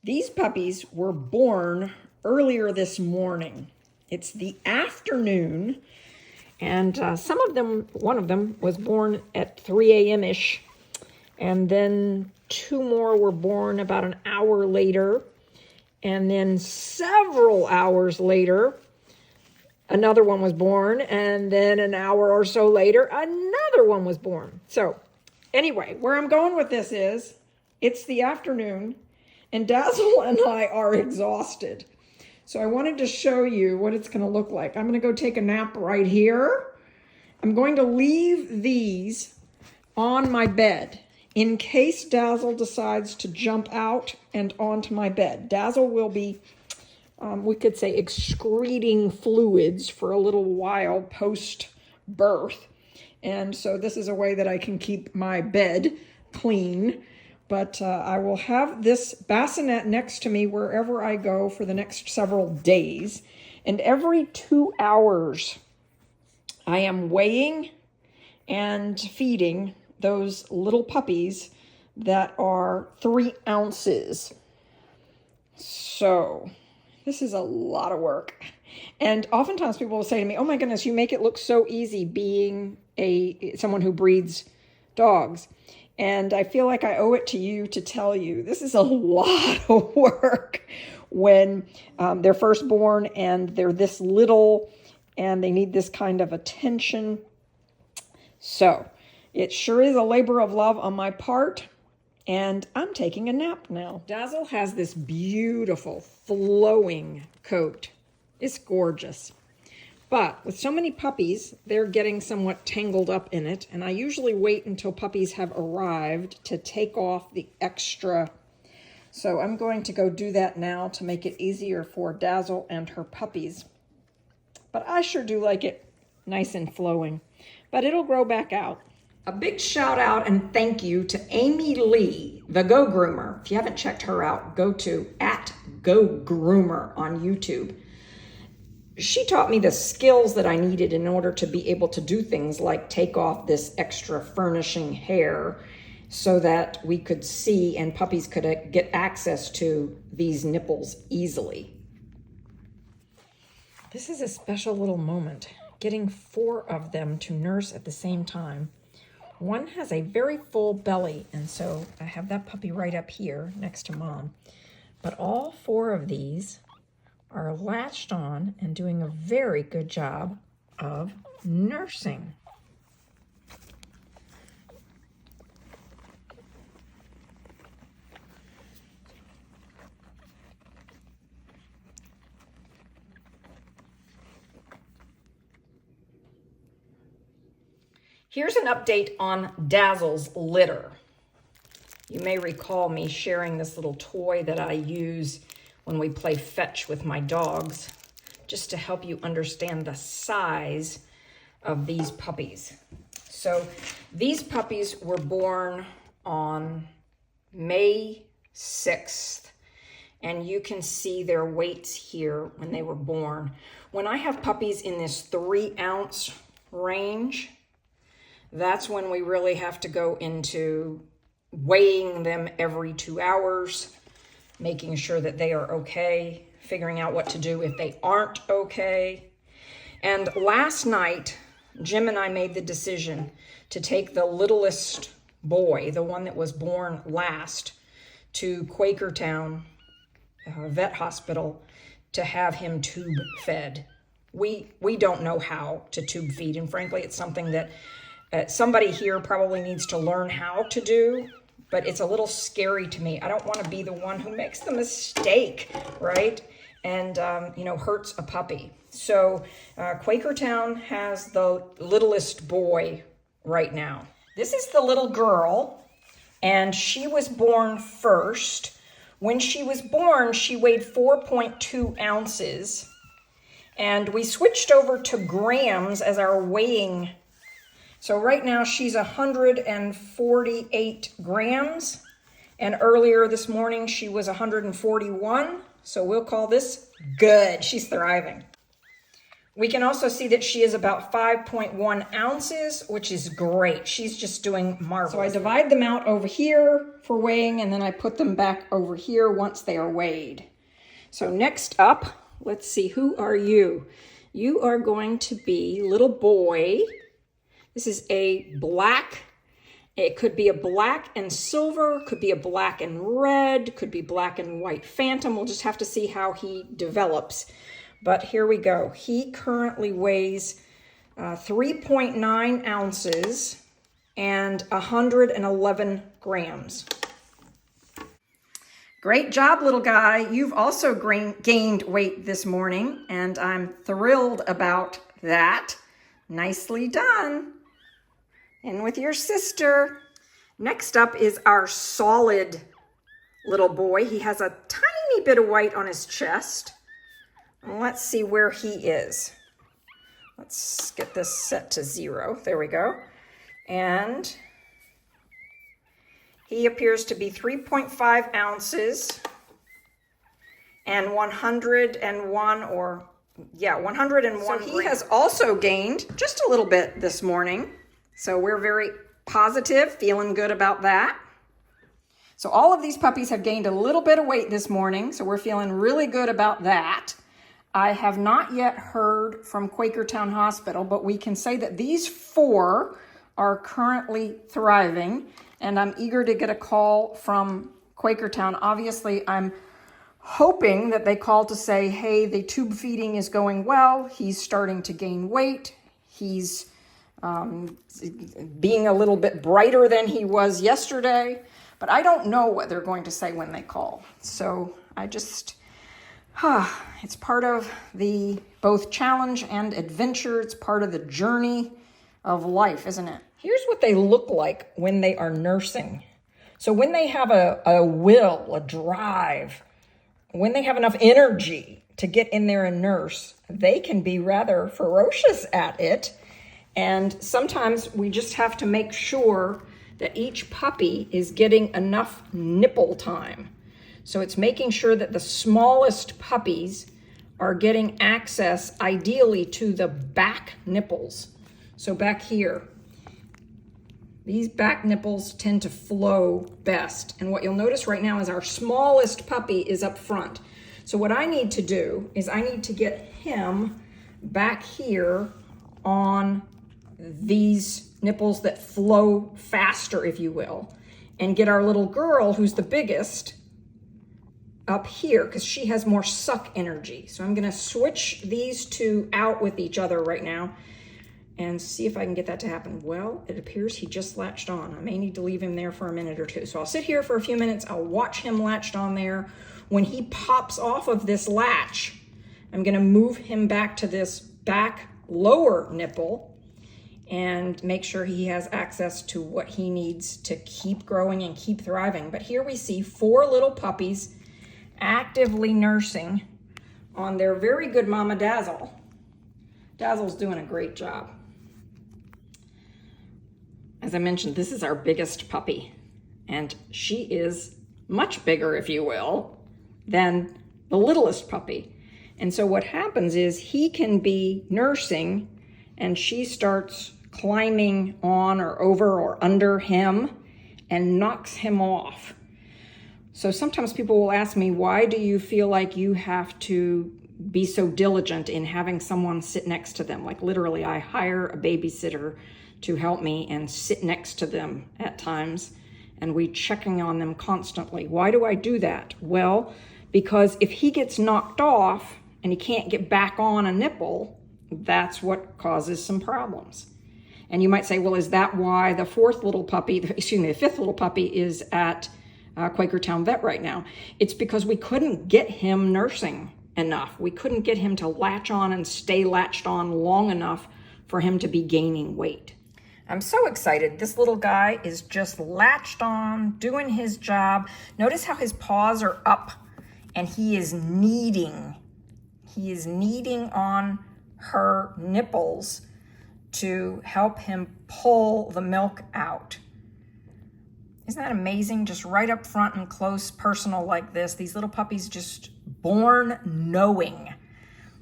These puppies were born earlier this morning. It's the afternoon, and one of them was born at 3 a.m.-ish, and then two more were born about an hour later, and then several hours later, another one was born, and then an hour or so later, another one was born. So anyway, where I'm going with this is, it's the afternoon, and Dazzle and I are exhausted. So I wanted to show you what it's going to look like. I'm going to go take a nap right here. I'm going to leave these on my bed in case Dazzle decides to jump out and onto my bed. Dazzle will be, we could say, excreting fluids for a little while post-birth. And so this is a way that I can keep my bed clean. But I will have this bassinet next to me wherever I go for the next several days. And every 2 hours, I am weighing and feeding those little puppies that are 3 ounces. So this is a lot of work. And oftentimes people will say to me, oh my goodness, you make it look so easy being someone who breeds dogs. And I feel like I owe it to you to tell you, this is a lot of work when they're first born and they're this little and they need this kind of attention. So it sure is a labor of love on my part, and I'm taking a nap now. Dazzle has this beautiful flowing coat. It's gorgeous. But with so many puppies, they're getting somewhat tangled up in it, and I usually wait until puppies have arrived to take off the extra. So I'm going to go do that now to make it easier for Dazzle and her puppies. But I sure do like it nice and flowing, but it'll grow back out. A big shout out and thank you to Amy Leigh, the Go Groomer. If you haven't checked her out, go to @GoGroomer on YouTube. She taught me the skills that I needed in order to be able to do things like take off this extra furnishing hair so that we could see and puppies could get access to these nipples easily. This is a special little moment, getting 4 of them to nurse at the same time. One has a very full belly, and so I have that puppy right up here next to Mom. But all 4 of these are latched on and doing a very good job of nursing. Here's an update on Dazzle's litter. You may recall me sharing this little toy that I use when we play fetch with my dogs, just to help you understand the size of these puppies. So these puppies were born on May 6th, and you can see their weights here when they were born. When I have puppies in this 3 ounce range, that's when we really have to go into weighing them every 2 hours, making sure that they are okay, figuring out what to do if they aren't okay. And last night, Jim and I made the decision to take the littlest boy, the one that was born last, to Quakertown Vet Hospital to have him tube fed. We don't know how to tube feed, and frankly, it's something that somebody here probably needs to learn how to do, but it's a little scary to me. I don't want to be the one who makes the mistake, right? And, hurts a puppy. So Quakertown has the littlest boy right now. This is the little girl, and she was born first. When she was born, she weighed 4.2 ounces, and we switched over to grams as our weighing. So right now she's 148 grams, and earlier this morning she was 141, so we'll call this good. She's thriving. We can also see that she is about 5.1 ounces, which is great. She's just doing marvelous. So I divide them out over here for weighing, and then I put them back over here once they are weighed. So next up, let's see, who are you? You are going to be little boy. This is a black. It could be a black and silver, could be a black and red, could be black and white phantom. We'll just have to see how he develops. But here we go. He currently weighs 3.9 ounces and 111 grams. Great job, little guy. You've also gained weight this morning, and I'm thrilled about that. Nicely done. And with your sister. Next up is our solid little boy. He has a tiny bit of white on his chest. Let's see where he is. Let's get this set to 0. There we go. And he appears to be 3.5 ounces and 101 or, yeah, 101. So he has also gained just a little bit this morning. So we're very positive, feeling good about that. So all of these puppies have gained a little bit of weight this morning. So we're feeling really good about that. I have not yet heard from Quakertown Hospital, but we can say that these 4 are currently thriving, and I'm eager to get a call from Quakertown. Obviously, I'm hoping that they call to say, hey, the tube feeding is going well. He's starting to gain weight. He's being a little bit brighter than he was yesterday, but I don't know what they're going to say when they call. So I just... it's part of the both challenge and adventure. It's part of the journey of life, isn't it? Here's what they look like when they are nursing. So when they have a will, a drive, when they have enough energy to get in there and nurse, they can be rather ferocious at it. And sometimes we just have to make sure that each puppy is getting enough nipple time. So it's making sure that the smallest puppies are getting access, ideally, to the back nipples. So back here, these back nipples tend to flow best. And what you'll notice right now is our smallest puppy is up front. So what I need to do is I need to get him back here on these nipples that flow faster, if you will, and get our little girl, who's the biggest, up here because she has more suck energy. So I'm going to switch these 2 out with each other right now and see if I can get that to happen. Well, it appears he just latched on. I may need to leave him there for a minute or 2. So I'll sit here for a few minutes. I'll watch him latched on there. When he pops off of this latch, I'm going to move him back to this back lower nipple and make sure he has access to what he needs to keep growing and keep thriving. But here we see 4 little puppies actively nursing on their very good mama Dazzle. Dazzle's doing a great job. As I mentioned, this is our biggest puppy, and she is much bigger, if you will, than the littlest puppy. And so what happens is he can be nursing and she starts climbing on or over or under him and knocks him off. So sometimes people will ask me, why do you feel like you have to be so diligent in having someone sit next to them? Like literally, I hire a babysitter to help me and sit next to them at times, and we checking on them constantly. Why do I do that? Well, because if he gets knocked off and he can't get back on a nipple, that's what causes some problems. And you might say, well, is that why the fifth little puppy is at Quakertown Vet right now? It's because we couldn't get him nursing enough. We couldn't get him to latch on and stay latched on long enough for him to be gaining weight. I'm so excited. This little guy is just latched on, doing his job. Notice how his paws are up and he is kneading. He is kneading on her nipples to help him pull the milk out. Isn't that amazing? Just right up front and close, personal like this. These little puppies just born knowing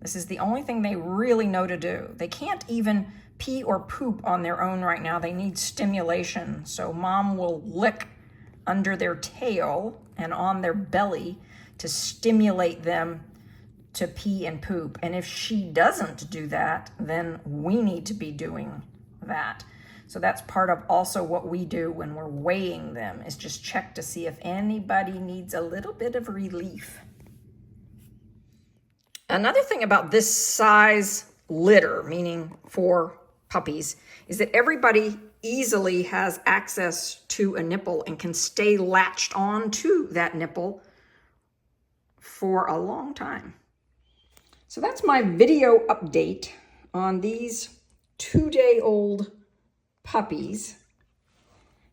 This is the only thing they really know to do. They can't even pee or poop on their own right now. They need stimulation. So mom will lick under their tail and on their belly to stimulate them to pee and poop. And if she doesn't do that, then we need to be doing that. So that's part of also what we do when we're weighing them, is just check to see if anybody needs a little bit of relief. Another thing about this size litter, meaning for puppies, is that everybody easily has access to a nipple and can stay latched on to that nipple for a long time. So that's my video update on these 2-day-old puppies.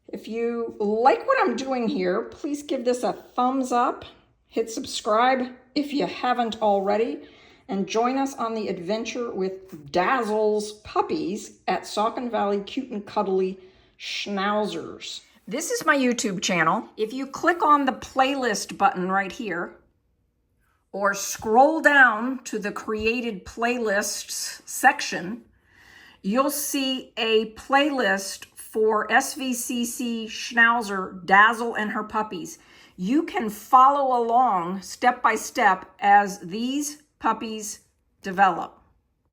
If you like what I'm doing here, please give this a thumbs up. Hit subscribe if you haven't already, and join us on the adventure with Dazzle's puppies at Saucon Valley Cute and Cuddly Schnauzers. This is my YouTube channel. If you click on the playlist button right here, or scroll down to the created playlists section, you'll see a playlist for SVCC Schnauzer, Dazzle, and her puppies. You can follow along step by step as these puppies develop.